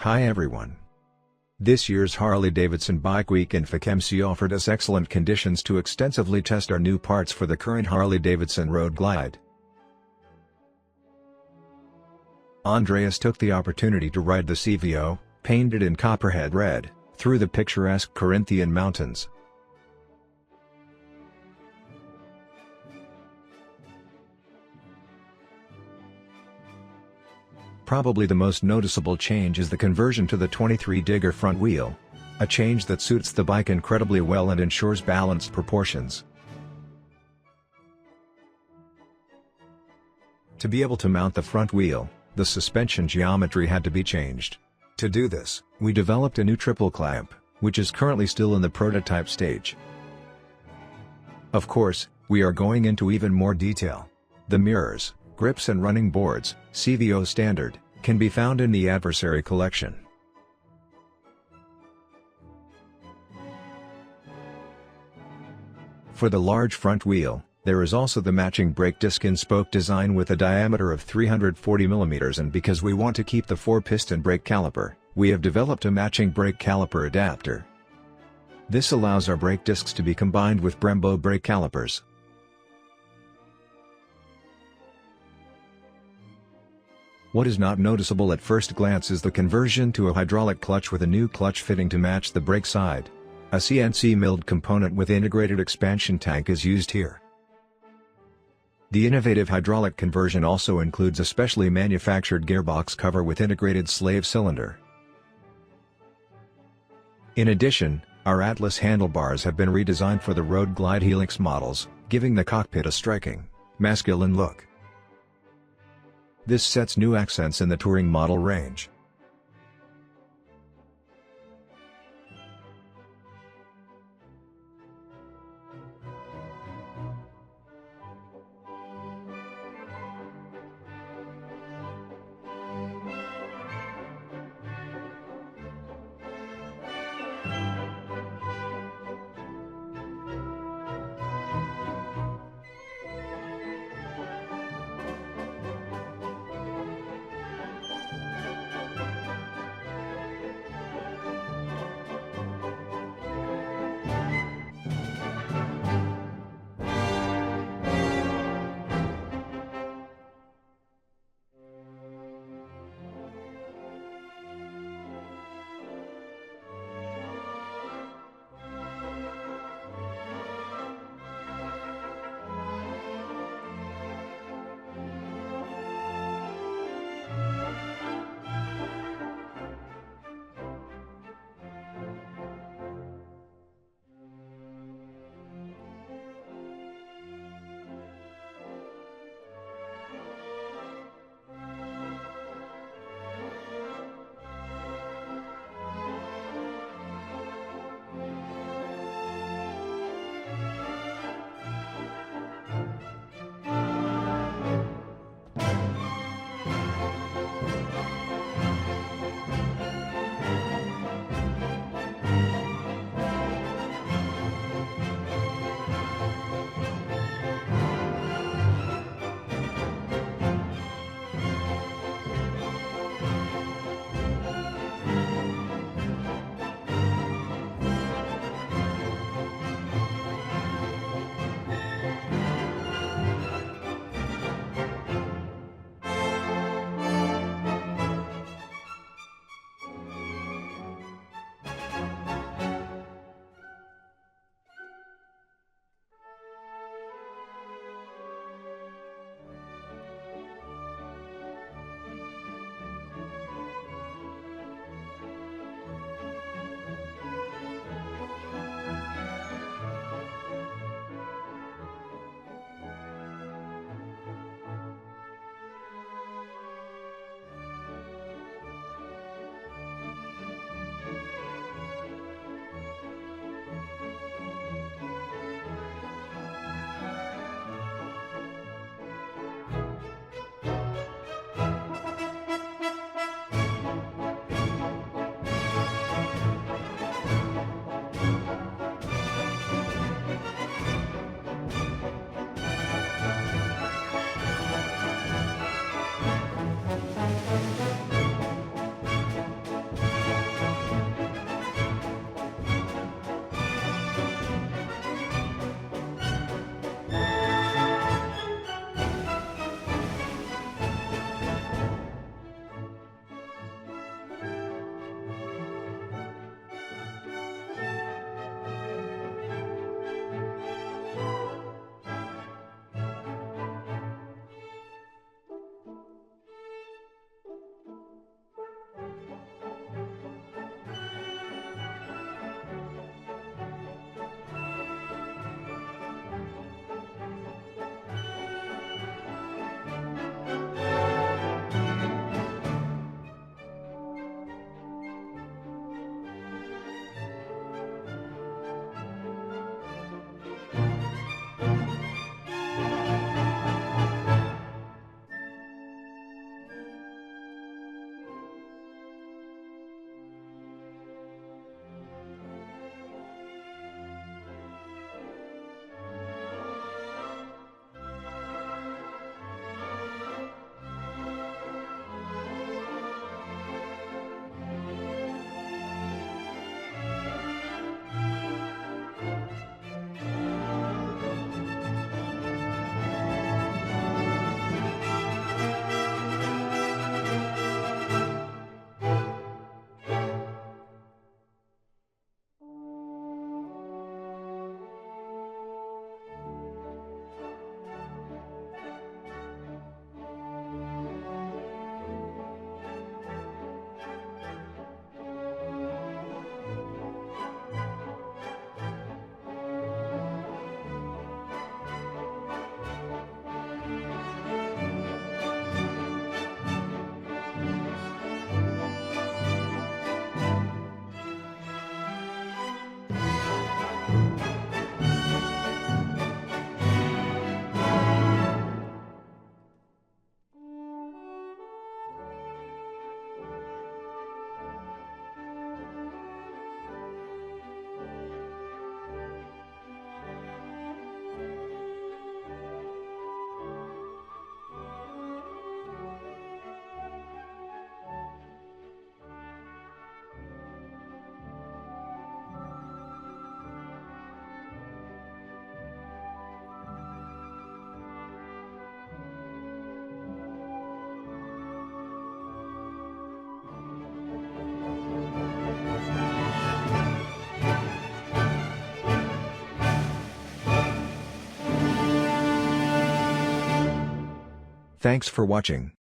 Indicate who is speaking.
Speaker 1: Hi everyone. This year's Harley-Davidson Bike Week in Faak offered us excellent conditions to extensively test our new parts for the current Harley-Davidson Road Glide. Andreas took the opportunity to ride the CVO, painted in Copperhead Red, through the picturesque Carinthian mountains. Probably the most noticeable change is the conversion to the 23-digger front wheel, a change that suits the bike incredibly well and ensures balanced proportions. To be able to mount the front wheel, the suspension geometry had to be changed. To do this, we developed a new triple clamp, which is currently still in the prototype stage. Of course, we are going into even more detail. The mirrors, grips and running boards, CVO standard, can be found in the Adversary collection. For the large front wheel, there is also the matching brake disc and spoke design with a diameter of 340 mm, and because we want to keep the 4-piston brake caliper, we have developed a matching brake caliper adapter. This allows our brake discs to be combined with Brembo brake calipers. What is not noticeable at first glance is the conversion to a hydraulic clutch with a new clutch fitting to match the brake side. A CNC milled component with integrated expansion tank is used here. The innovative hydraulic conversion also includes a specially manufactured gearbox cover with integrated slave cylinder. In addition, our Atlas handlebars have been redesigned for the Road Glide Helix models, giving the cockpit a striking, masculine look. This sets new accents in the touring model range. Thanks for watching.